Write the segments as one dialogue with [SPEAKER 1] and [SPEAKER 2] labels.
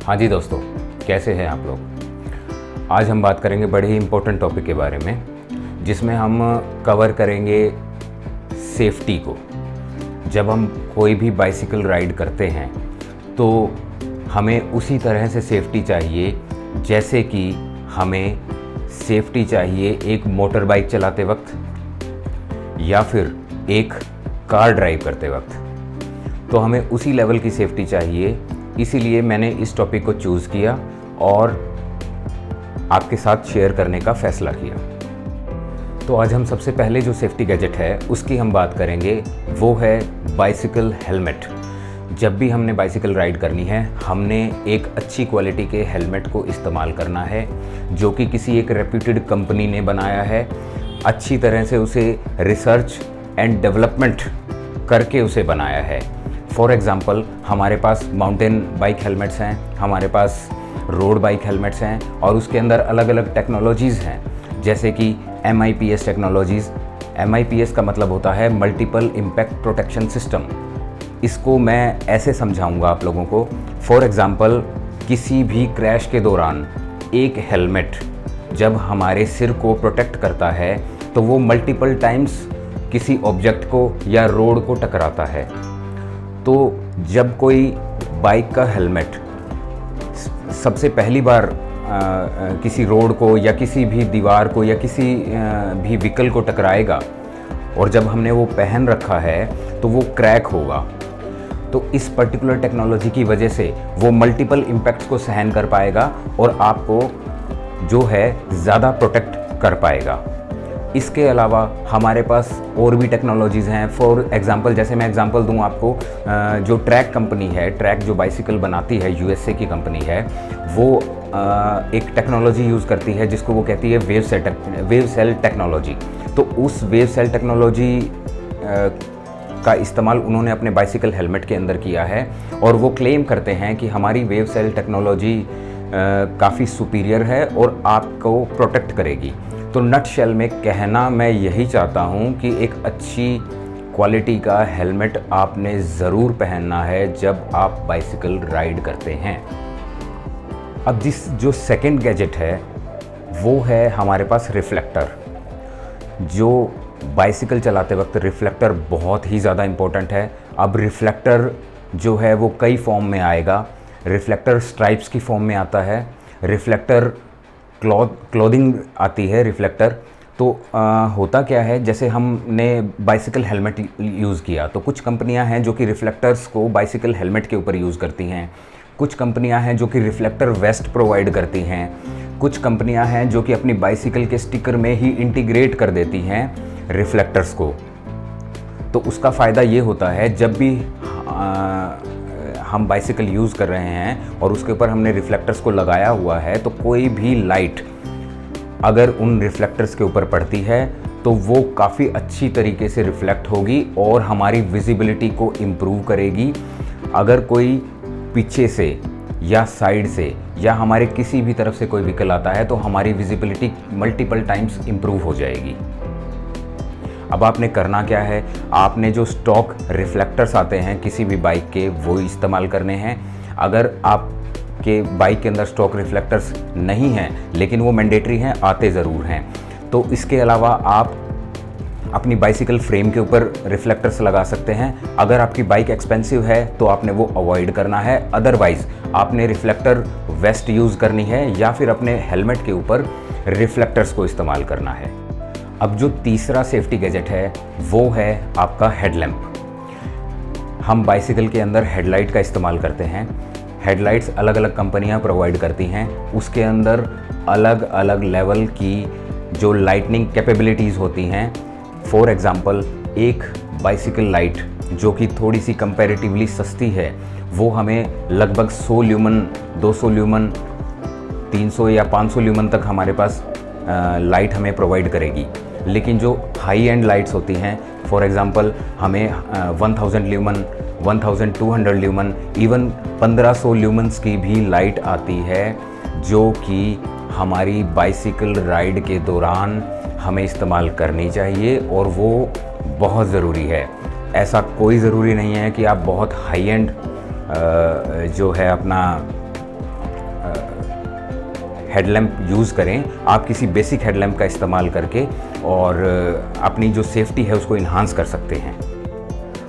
[SPEAKER 1] हाँ जी दोस्तों, कैसे हैं आप लोग। आज हम बात करेंगे बड़े ही इम्पोर्टेंट टॉपिक के बारे में, जिसमें हम कवर करेंगे सेफ्टी को। जब हम कोई भी बाइसिकल राइड करते हैं तो हमें उसी तरह से सेफ्टी चाहिए जैसे कि हमें सेफ्टी चाहिए एक मोटर बाइक चलाते वक्त या फिर एक कार ड्राइव करते वक्त। तो हमें उसी लेवल की सेफ्टी चाहिए, इसीलिए मैंने इस टॉपिक को चूज़ किया और आपके साथ शेयर करने का फ़ैसला किया। तो आज हम सबसे पहले जो सेफ्टी गैजेट है उसकी हम बात करेंगे, वो है बाइसिकल हेलमेट। जब भी हमने बाइसिकल राइड करनी है, हमने एक अच्छी क्वालिटी के हेलमेट को इस्तेमाल करना है, जो कि किसी एक रेप्यूटेड कंपनी ने बनाया है। अच्छी तरह से उसे रिसर्च एंड डेवलपमेंट करके उसे बनाया है। फॉर एग्ज़ाम्पल, हमारे पास माउंटेन बाइक हेलमेट्स हैं, हमारे पास रोड बाइक हेलमेट्स हैं और उसके अंदर अलग अलग टेक्नोलॉजीज़ हैं, जैसे कि MIPS टेक्नोलॉजीज़। MIPS का मतलब होता है मल्टीपल इम्पैक्ट प्रोटेक्शन सिस्टम। इसको मैं ऐसे समझाऊंगा आप लोगों को। फॉर एग्ज़ाम्पल, किसी भी क्रैश के दौरान एक हेलमेट जब हमारे सिर को प्रोटेक्ट करता है तो वो मल्टीपल टाइम्स किसी ऑब्जेक्ट को या रोड को टकराता है। तो जब कोई बाइक का हेलमेट सबसे पहली बार किसी रोड को या किसी भी दीवार को या किसी भी व्हीकल को टकराएगा और जब हमने वो पहन रखा है तो वो क्रैक होगा। तो इस पर्टिकुलर टेक्नोलॉजी की वजह से वो मल्टीपल इम्पैक्ट्स को सहन कर पाएगा और आपको जो है ज़्यादा प्रोटेक्ट कर पाएगा। इसके अलावा हमारे पास और भी टेक्नोलॉजीज़ हैं। फॉर एग्ज़ाम्पल, जैसे मैं एग्ज़ाम्पल दूं आपको, जो ट्रैक कंपनी है, ट्रैक जो बाइसिकल बनाती है, USA की कंपनी है, वो एक टेक्नोलॉजी यूज़ करती है जिसको वो कहती है वेव सेल टेक्नोलॉजी। तो उस वेव सेल टेक्नोलॉजी का इस्तेमाल उन्होंने अपने बाइसिकल हेलमेट के अंदर किया है और वो क्लेम करते हैं कि हमारी वेव सेल टेक्नोलॉजी काफ़ी सुपीरियर है और आपको प्रोटेक्ट करेगी। तो नटशेल में कहना मैं यही चाहता हूँ कि एक अच्छी क्वालिटी का हेलमेट आपने ज़रूर पहनना है जब आप बाइसिकल राइड करते हैं। अब जो सेकंड गैजेट है वो है हमारे पास रिफ्लेक्टर। जो बाइसिकल चलाते वक्त रिफ्लेक्टर बहुत ही ज़्यादा इम्पोर्टेंट है। अब रिफ्लेक्टर जो है वो कई फॉर्म में आएगा। रिफ्लेक्टर स्ट्राइप्स की फॉर्म में आता है, रिफ्लेक्टर क्लॉथिंग आती है रिफ्लेक्टर। तो होता क्या है, जैसे हमने बाइसिकल हेलमेट यूज़ किया तो कुछ कंपनियां हैं जो कि रिफ्लेक्टर्स को बाइसिकल हेलमेट के ऊपर यूज़ करती हैं, कुछ कंपनियां हैं जो कि रिफ्लेक्टर वेस्ट प्रोवाइड करती हैं, कुछ कंपनियां हैं जो कि अपनी बाइसिकल के स्टिकर में ही इंटीग्रेट कर देती हैं रिफ्लेक्टर्स को। तो उसका फ़ायदा ये होता है, जब भी हम बाइसिकल यूज़ कर रहे हैं और उसके ऊपर हमने रिफ्लेक्टर्स को लगाया हुआ है, तो कोई भी लाइट अगर उन रिफ्लेक्टर्स के ऊपर पड़ती है तो वो काफ़ी अच्छी तरीके से रिफ्लेक्ट होगी और हमारी विजिबिलिटी को इम्प्रूव करेगी। अगर कोई पीछे से या साइड से या हमारे किसी भी तरफ से कोई व्हीकल आता है तो हमारी विजिबिलिटी मल्टीपल टाइम्स इम्प्रूव हो जाएगी। अब आपने करना क्या है, आपने जो स्टॉक रिफ्लेक्टर्स आते हैं किसी भी बाइक के, वो इस्तेमाल करने हैं। अगर आपके बाइक के अंदर स्टॉक रिफ्लेक्टर्स नहीं हैं लेकिन वो मैंडेटरी हैं, आते ज़रूर हैं, तो इसके अलावा आप अपनी बाइसिकल फ्रेम के ऊपर रिफ्लेक्टर्स लगा सकते हैं। अगर आपकी बाइक एक्सपेंसिव है तो आपने वो अवॉइड करना है, अदरवाइज़ आपने रिफ्लेक्टर वेस्ट यूज़ करनी है या फिर अपने हेलमेट के ऊपर रिफ्लेक्टर्स को इस्तेमाल करना है। अब जो तीसरा सेफ्टी गैजेट है वो है आपका हेडलैम्प। हम बाइसिकल के अंदर हेडलाइट का इस्तेमाल करते हैं। हेडलाइट्स अलग अलग कंपनियां प्रोवाइड करती हैं, उसके अंदर अलग अलग लेवल की जो लाइटनिंग कैपेबिलिटीज़ होती हैं। फॉर एग्ज़ाम्पल, एक बाइसिकल लाइट जो कि थोड़ी सी कंपैरेटिवली सस्ती है, वो हमें लगभग 100 ल्यूमन, 200 ल्यूमन, 300 या 500 ल्यूमन तक हमारे पास लाइट हमें प्रोवाइड करेगी। लेकिन जो हाई एंड लाइट्स होती हैं, फॉर एग्ज़ाम्पल हमें 1000 ल्यूमन, 1200 ल्यूमन, इवन 1500 ल्यूमन्स की भी लाइट आती है, जो कि हमारी बाइसिकल राइड के दौरान हमें इस्तेमाल करनी चाहिए और वो बहुत ज़रूरी है। ऐसा कोई ज़रूरी नहीं है कि आप बहुत हाई एंड जो है अपना हेडलैम्प यूज़ करें, आप किसी बेसिक हेडलैम्प का इस्तेमाल करके और अपनी जो सेफ्टी है उसको इन्हांस कर सकते हैं।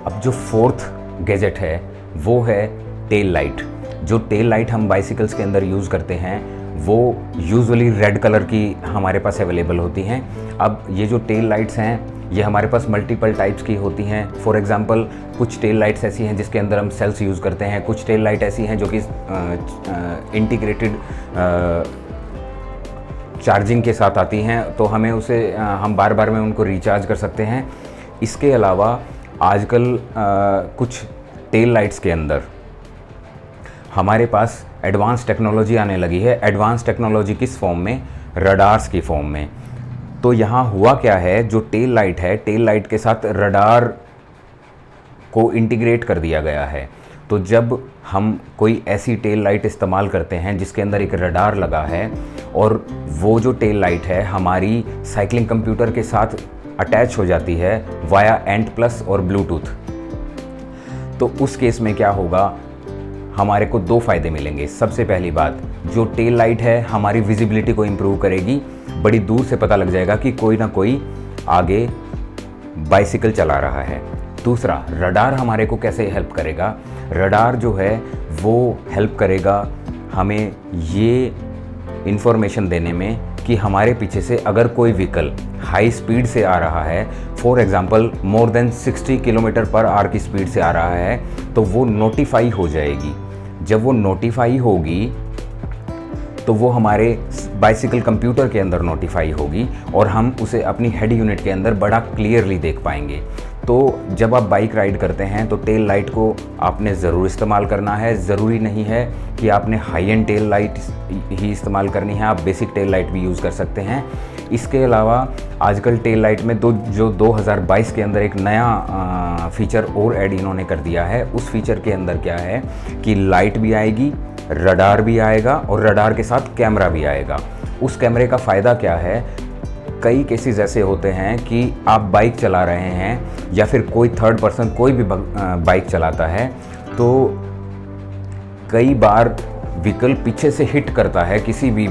[SPEAKER 1] अब जो फोर्थ गैजेट है वो है टेल लाइट। जो टेल लाइट हम बाइसिकल्स के अंदर यूज़ करते हैं वो यूजुअली रेड कलर की हमारे पास अवेलेबल होती हैं। अब ये जो टेल लाइट्स हैं ये हमारे पास मल्टीपल टाइप्स की होती हैं। फॉर एग्जांपल कुछ टेल लाइट्स ऐसी हैं जिसके अंदर हम सेल्स यूज़ करते हैं, कुछ टेल लाइट ऐसी हैं जो कि इंटीग्रेटेड चार्जिंग के साथ आती हैं, तो हमें उसे हम बार बार में उनको रिचार्ज कर सकते हैं। इसके अलावा आजकल कुछ टेल लाइट्स के अंदर हमारे पास एडवांस टेक्नोलॉजी आने लगी है। एडवांस टेक्नोलॉजी किस फॉर्म में? रडार्स की फॉर्म में। तो यहाँ हुआ क्या है, जो टेल लाइट है, टेल लाइट के साथ रडार को इंटीग्रेट कर दिया गया है। तो जब हम कोई ऐसी टेल लाइट इस्तेमाल करते हैं जिसके अंदर एक रडार लगा है और वो जो टेल लाइट है हमारी साइक्लिंग कंप्यूटर के साथ अटैच हो जाती है वाया एंट+ और ब्लूटूथ, तो उस केस में क्या होगा, हमारे को 2 फ़ायदे मिलेंगे। सबसे पहली बात, जो टेल लाइट है हमारी विजिबिलिटी को इम्प्रूव करेगी, बड़ी दूर से पता लग जाएगा कि कोई ना कोई आगे बाइसिकल चला रहा है। दूसरा, रडार हमारे को कैसे हेल्प करेगा? रडार जो है वो हेल्प करेगा हमें ये इन्फॉर्मेशन देने में कि हमारे पीछे से अगर कोई व्हीकल हाई स्पीड से आ रहा है, for example more than 60 km/h की स्पीड से आ रहा है, तो वो नोटिफाई हो जाएगी। जब वो नोटिफाई होगी तो वो हमारे बाइसिकल कंप्यूटर के अंदर नोटिफाई होगी और हम उसे अपनी हेड यूनिट के अंदर बड़ा क्लियरली देख पाएंगे। तो जब आप बाइक राइड करते हैं तो टेल लाइट को आपने ज़रूर इस्तेमाल करना है। ज़रूरी नहीं है कि आपने हाई एंड टेल लाइट ही इस्तेमाल करनी है, आप बेसिक टेल लाइट भी यूज़ कर सकते हैं। इसके अलावा आजकल टेल लाइट में जो 2022 के अंदर एक नया फीचर और ऐड इन्होंने कर दिया है। उस फीचर के अंदर क्या है कि लाइट भी आएगी, रडार भी आएगा और रडार के साथ कैमरा भी आएगा। उस कैमरे का फ़ायदा क्या है, कई केसेस ऐसे होते हैं कि आप बाइक चला रहे हैं या फिर कोई थर्ड पर्सन कोई भी बाइक चलाता है, तो कई बार व्हीकल पीछे से हिट करता है किसी भी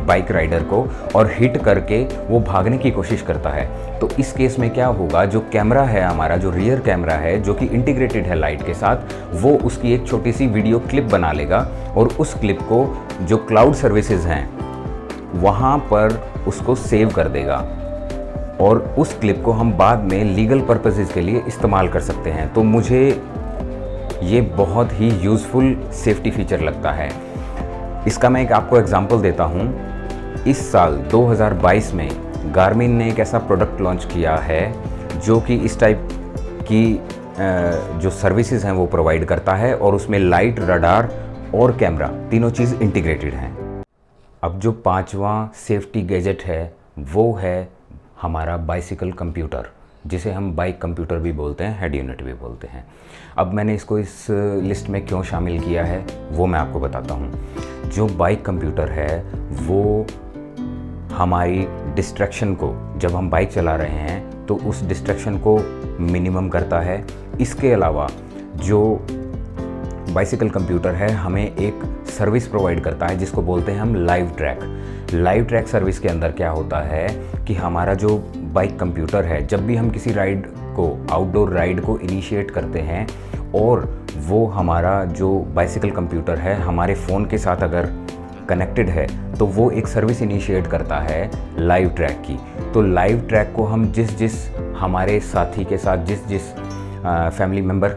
[SPEAKER 1] बाइक राइडर को और हिट करके वो भागने की कोशिश करता है। तो इस केस में क्या होगा, जो कैमरा है हमारा, जो रियर कैमरा है जो कि इंटीग्रेटेड है लाइट के साथ, वो उसकी एक छोटी सी वीडियो क्लिप बना लेगा और उस क्लिप को जो क्लाउड सर्विसेज हैं वहाँ पर उसको सेव कर देगा और उस क्लिप को हम बाद में लीगल पर्पसेस के लिए इस्तेमाल कर सकते हैं। तो मुझे ये बहुत ही यूज़फुल सेफ्टी फीचर लगता है। इसका मैं एक आपको एग्जांपल देता हूँ। इस साल 2022 में गार्मिन ने एक ऐसा प्रोडक्ट लॉन्च किया है जो कि इस टाइप की जो सर्विसेज हैं वो प्रोवाइड करता है और उसमें लाइट, रडार और कैमरा तीनों चीज़ इंटीग्रेटेड हैं। अब जो 5वां सेफ्टी गैजेट है वो है हमारा बाइसिकल कंप्यूटर, जिसे हम बाइक कंप्यूटर भी बोलते हैं, हेड यूनिट भी बोलते हैं। अब मैंने इसको इस लिस्ट में क्यों शामिल किया है वो मैं आपको बताता हूँ। जो बाइक कंप्यूटर है वो हमारी डिस्ट्रैक्शन को, जब हम बाइक चला रहे हैं तो उस डिस्ट्रैक्शन को मिनिमम करता है। इसके अलावा जो बाइसिकल कंप्यूटर है हमें एक सर्विस प्रोवाइड करता है जिसको बोलते हैं हम live track. Live track service के अंदर क्या होता है कि हमारा जो बाइक कंप्यूटर है, जब भी हम किसी राइड को, आउटडोर राइड को इनिशिएट करते हैं और वो हमारा जो बाइसिकल कंप्यूटर है हमारे फ़ोन के साथ अगर कनेक्टेड है तो वो एक सर्विस इनिशिएट करता है लाइव ट्रैक की। तो लाइव ट्रैक को हम जिस हमारे साथी के साथ, जिस फैमिली मेम्बर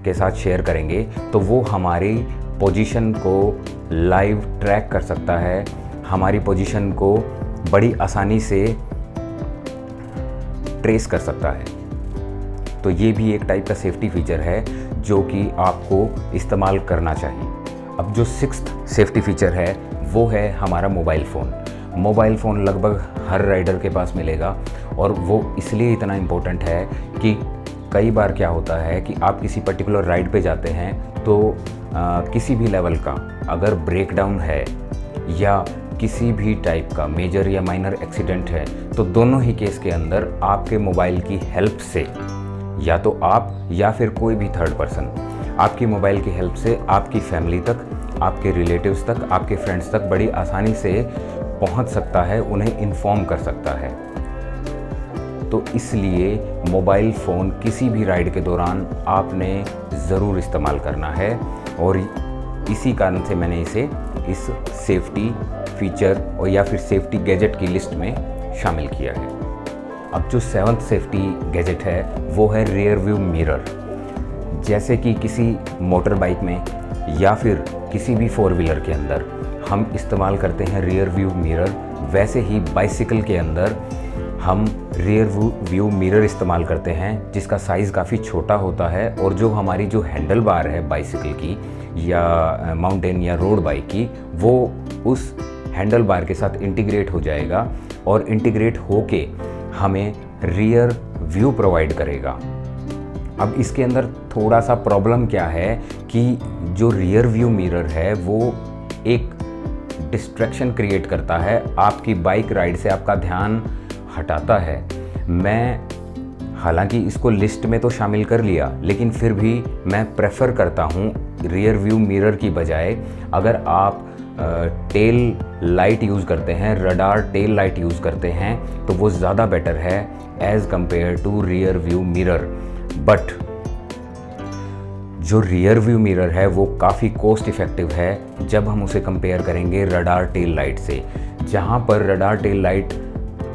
[SPEAKER 1] के साथ शेयर करेंगे तो वो हमारी पोजीशन को लाइव ट्रैक कर सकता है, हमारी पोजीशन को बड़ी आसानी से ट्रेस कर सकता है। तो ये भी एक टाइप का सेफ्टी फीचर है जो कि आपको इस्तेमाल करना चाहिए। अब जो 6th सेफ्टी फीचर है वो है हमारा मोबाइल फ़ोन। मोबाइल फ़ोन लगभग हर राइडर के पास मिलेगा और वो इसलिए इतना इम्पोर्टेंट है कि कई बार क्या होता है कि आप किसी पर्टिकुलर राइड पे जाते हैं तो किसी भी लेवल का अगर ब्रेकडाउन है या किसी भी टाइप का मेजर या माइनर एक्सीडेंट है तो दोनों ही केस के अंदर आपके मोबाइल की हेल्प से, या तो आप या फिर कोई भी थर्ड पर्सन, आपकी मोबाइल की हेल्प से आपकी फैमिली तक आपके रिलेटिव्स तक, आपके फ्रेंड्स तक बड़ी आसानी से पहुंच सकता है, उन्हें इन्फॉर्म कर सकता है। तो इसलिए मोबाइल फ़ोन किसी भी राइड के दौरान आपने ज़रूर इस्तेमाल करना है, और इसी कारण से मैंने इसे इस सेफ्टी फीचर और या फिर सेफ्टी गैजेट की लिस्ट में शामिल किया है। अब जो 7th सेफ्टी गैजेट है वो है रियर व्यू मिरर। जैसे कि किसी मोटर बाइक में या फिर किसी भी 4 व्हीलर के अंदर हम इस्तेमाल करते हैं रियर व्यू मिरर, वैसे ही बाइसिकल के अंदर हम रियर व्यू मिरर इस्तेमाल करते हैं, जिसका साइज़ काफ़ी छोटा होता है, और जो हमारी जो हैंडल बार है बाइसिकल की या माउंटेन या रोड बाइक की, वो उस हैंडल बार के साथ इंटीग्रेट हो जाएगा और इंटीग्रेट होके हमें रियर व्यू प्रोवाइड करेगा। अब इसके अंदर थोड़ा सा प्रॉब्लम क्या है कि जो रियर व्यू मिरर है वो एक डिस्ट्रैक्शन क्रिएट करता है, आपकी बाइक राइड से आपका ध्यान हटाता है। मैं हालांकि इसको लिस्ट में तो शामिल कर लिया, लेकिन फिर भी मैं प्रेफर करता हूँ रियर व्यू मिरर की बजाय अगर आप टेल लाइट यूज़ करते हैं, रडार टेल लाइट यूज़ करते हैं, तो वो ज़्यादा बेटर है as compare to rear view mirror. But जो रियर व्यू मिरर है वो काफ़ी कॉस्ट इफ़ेक्टिव है जब हम उसे कंपेयर करेंगे रडार टेल लाइट से, जहाँ पर रडार टेल लाइट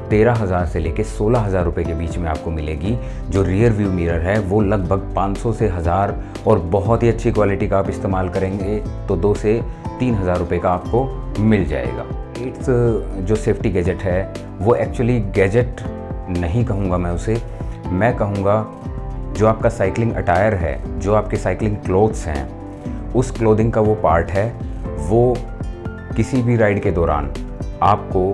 [SPEAKER 1] 13,000 से लेके 16,000 रुपये के बीच में आपको मिलेगी। जो रियर व्यू मिरर है वो लगभग 500 से 1000, और बहुत ही अच्छी क्वालिटी का आप इस्तेमाल करेंगे तो 2 से 3,000 रुपये का आपको मिल जाएगा। 8th जो सेफ्टी गैजेट है वो एक्चुअली गैजेट नहीं कहूँगा मैं उसे, मैं कहूँगा जो आपका साइकिलिंग अटायर है, जो आपके साइकिलिंग क्लोथ्स हैं, उस क्लोथिंग का वो पार्ट है, वो किसी भी राइड के दौरान आपको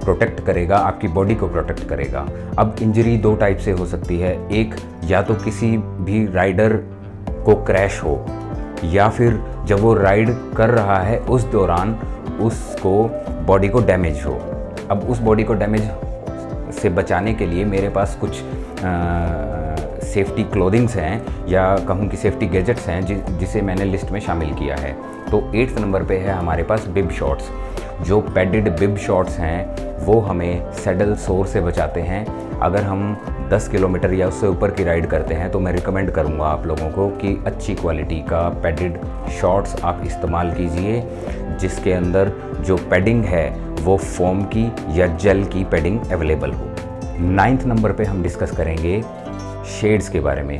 [SPEAKER 1] प्रोटेक्ट करेगा, आपकी बॉडी को प्रोटेक्ट करेगा। अब इंजरी 2 टाइप से हो सकती है, एक या तो किसी भी राइडर को क्रैश हो, या फिर जब वो राइड कर रहा है उस दौरान उसको बॉडी को डैमेज हो। अब उस बॉडी को डैमेज से बचाने के लिए मेरे पास कुछ सेफ्टी क्लोथिंग्स हैं, या कहूँ कि सेफ्टी गैजेट्स हैं जिसे मैंने लिस्ट में शामिल किया है। तो 8th नंबर पे है हमारे पास बिब शॉर्ट्स। जो पैडेड बिब शॉर्ट्स हैं वो हमें सैडल सोर से बचाते हैं। अगर हम 10 किलोमीटर या उससे ऊपर की राइड करते हैं तो मैं रिकमेंड करूंगा आप लोगों को कि अच्छी क्वालिटी का पैडेड शॉर्ट्स आप इस्तेमाल कीजिए, जिसके अंदर जो पैडिंग है वो फोम की या जेल की पैडिंग अवेलेबल हो। 9th नंबर पे हम डिस्कस करेंगे शेड्स के बारे में।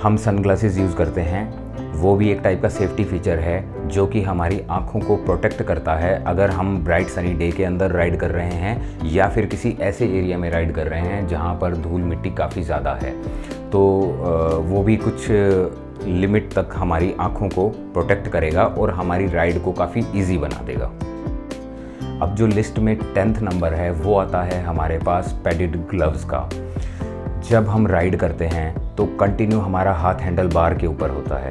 [SPEAKER 1] हम सनग्लासेस यूज़ करते हैं, वो भी एक टाइप का सेफ्टी फीचर है जो कि हमारी आँखों को प्रोटेक्ट करता है। अगर हम ब्राइट सनी डे के अंदर राइड कर रहे हैं या फिर किसी ऐसे एरिया में राइड कर रहे हैं जहाँ पर धूल मिट्टी काफ़ी ज़्यादा है, तो वो भी कुछ लिमिट तक हमारी आँखों को प्रोटेक्ट करेगा और हमारी राइड को काफ़ी ईजी बना देगा। अब जो लिस्ट में 10th नंबर है वो आता है हमारे पास पैडेड ग्लव्स का। जब हम राइड करते हैं तो कंटिन्यू हमारा हाथ हैंडल बार के ऊपर होता है,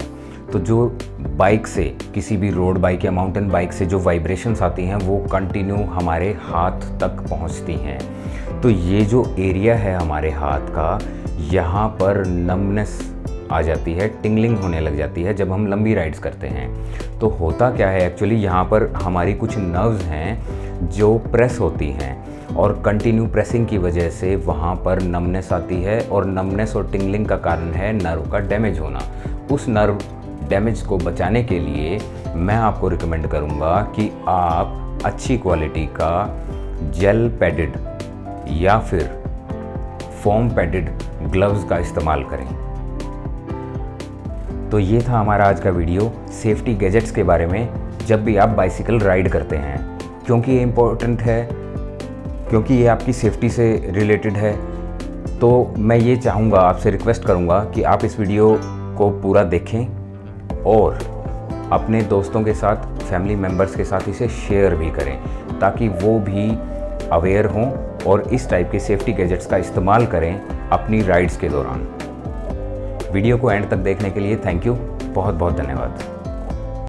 [SPEAKER 1] तो जो बाइक से, किसी भी रोड बाइक या माउंटेन बाइक से जो वाइब्रेशंस आती हैं वो कंटिन्यू हमारे हाथ तक पहुंचती हैं। तो ये जो एरिया है हमारे हाथ का, यहाँ पर नमनेस आ जाती है, टिंगलिंग होने लग जाती है जब हम लंबी राइड्स करते हैं। तो होता क्या है एक्चुअली, यहाँ पर हमारी कुछ नर्व्स हैं जो प्रेस होती हैं, और कंटिन्यू प्रेसिंग की वजह से वहाँ पर नमनेस आती है, और नमनेस और टिंगलिंग का कारण है नर्व का डैमेज होना। उस नर्व डैमेज को बचाने के लिए मैं आपको रिकमेंड करूँगा कि आप अच्छी क्वालिटी का जेल पैडेड या फिर फोम पैडेड ग्लव्स का इस्तेमाल करें। तो ये था हमारा आज का वीडियो सेफ्टी गैजेट्स के बारे में जब भी आप बाइसिकल राइड करते हैं, क्योंकि ये इम्पोर्टेंट है, क्योंकि ये आपकी सेफ्टी से रिलेटेड है। तो मैं ये चाहूँगा, आपसे रिक्वेस्ट करूँगा कि आप इस वीडियो को पूरा देखें और अपने दोस्तों के साथ, फैमिली मेम्बर्स के साथ इसे शेयर भी करें, ताकि वो भी अवेयर हों और इस टाइप के सेफ्टी गैजेट्स का इस्तेमाल करें अपनी राइड्स के दौरान। वीडियो को एंड तक देखने के लिए थैंक यू, बहुत बहुत धन्यवाद।